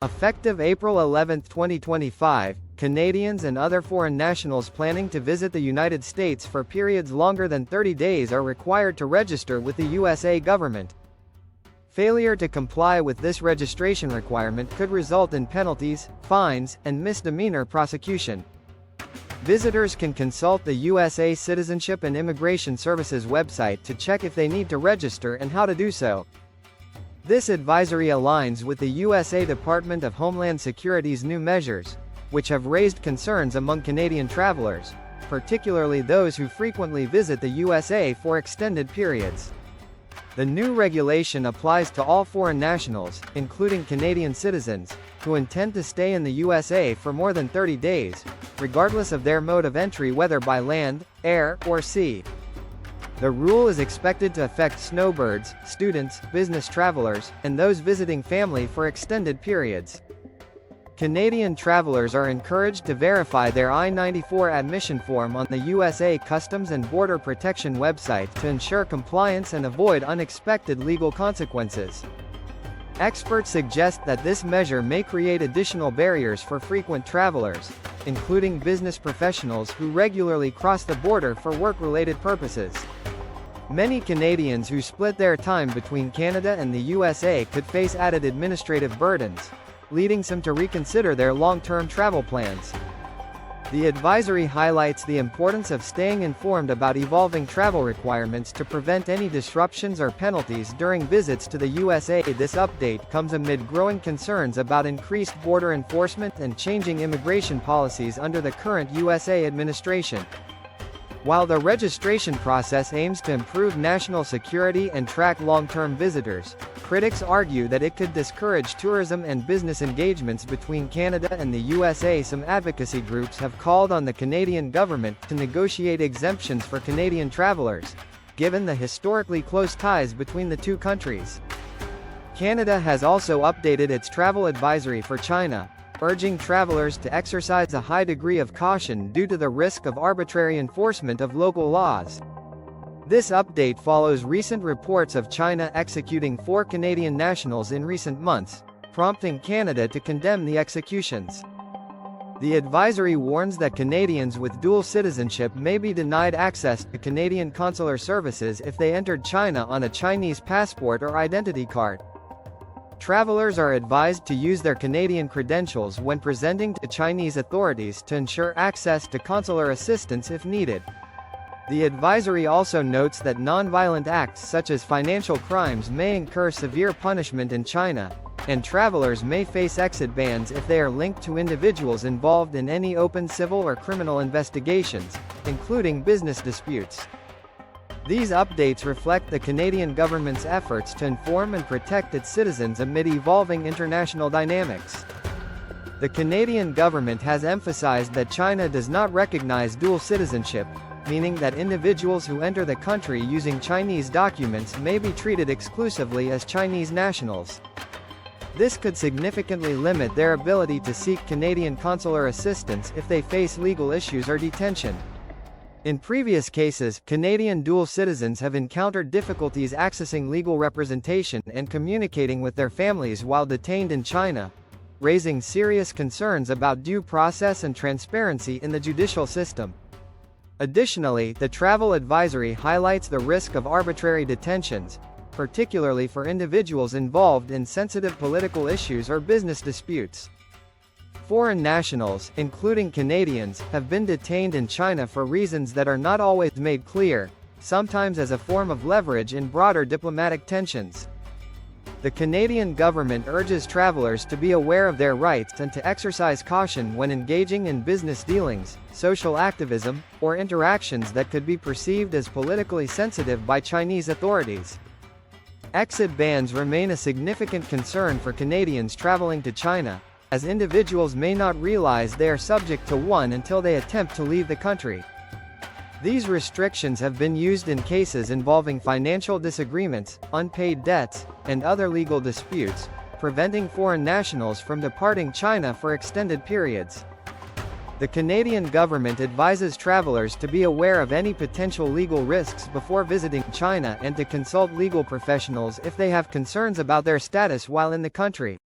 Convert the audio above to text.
Effective April 11, 2025, Canadians and other foreign nationals planning to visit the United States for periods longer than 30 days are required to register with the USA government. Failure to comply with this registration requirement could result in penalties, fines, and misdemeanor prosecution. Visitors can consult the USA Citizenship and Immigration Services website to check if they need to register and how to do so. This advisory aligns with the USA Department of Homeland Security's new measures, which have raised concerns among Canadian travelers, particularly those who frequently visit the USA for extended periods. The new regulation applies to all foreign nationals, including Canadian citizens, who intend to stay in the USA for more than 30 days, regardless of their mode of entry, whether by land, air, or sea. The rule is expected to affect snowbirds, students, business travelers, and those visiting family for extended periods. Canadian travelers are encouraged to verify their I-94 admission form on the USA Customs and Border Protection website to ensure compliance and avoid unexpected legal consequences. Experts suggest that this measure may create additional barriers for frequent travelers, including business professionals who regularly cross the border for work-related purposes. Many Canadians who split their time between Canada and the USA could face added administrative burdens, leading some to reconsider their long-term travel plans. The advisory highlights the importance of staying informed about evolving travel requirements to prevent any disruptions or penalties during visits to the USA. This update comes amid growing concerns about increased border enforcement and changing immigration policies under the current USA administration. While the registration process aims to improve national security and track long-term visitors, critics argue that it could discourage tourism and business engagements between Canada and the USA. Some advocacy groups have called on the Canadian government to negotiate exemptions for Canadian travelers, given the historically close ties between the two countries. Canada has also updated its travel advisory for China, urging travelers to exercise a high degree of caution due to the risk of arbitrary enforcement of local laws. This update follows recent reports of China executing 4 Canadian nationals in recent months, prompting Canada to condemn the executions. The advisory warns that Canadians with dual citizenship may be denied access to Canadian consular services if they entered China on a Chinese passport or identity card. Travelers are advised to use their Canadian credentials when presenting to Chinese authorities to ensure access to consular assistance if needed. The advisory also notes that nonviolent acts such as financial crimes may incur severe punishment in China, and travelers may face exit bans if they are linked to individuals involved in any open civil or criminal investigations, including business disputes. These updates reflect the Canadian government's efforts to inform and protect its citizens amid evolving international dynamics. The Canadian government has emphasized that China does not recognize dual citizenship, meaning that individuals who enter the country using Chinese documents may be treated exclusively as Chinese nationals. This could significantly limit their ability to seek Canadian consular assistance if they face legal issues or detention. In previous cases, Canadian dual citizens have encountered difficulties accessing legal representation and communicating with their families while detained in China, raising serious concerns about due process and transparency in the judicial system. Additionally, the travel advisory highlights the risk of arbitrary detentions, particularly for individuals involved in sensitive political issues or business disputes. Foreign nationals, including Canadians, have been detained in China for reasons that are not always made clear, sometimes as a form of leverage in broader diplomatic tensions. The Canadian government urges travelers to be aware of their rights and to exercise caution when engaging in business dealings, social activism, or interactions that could be perceived as politically sensitive by Chinese authorities. Exit bans remain a significant concern for Canadians traveling to China, as individuals may not realize they are subject to one until they attempt to leave the country. These restrictions have been used in cases involving financial disagreements, unpaid debts, and other legal disputes, preventing foreign nationals from departing China for extended periods. The Canadian government advises travelers to be aware of any potential legal risks before visiting China and to consult legal professionals if they have concerns about their status while in the country.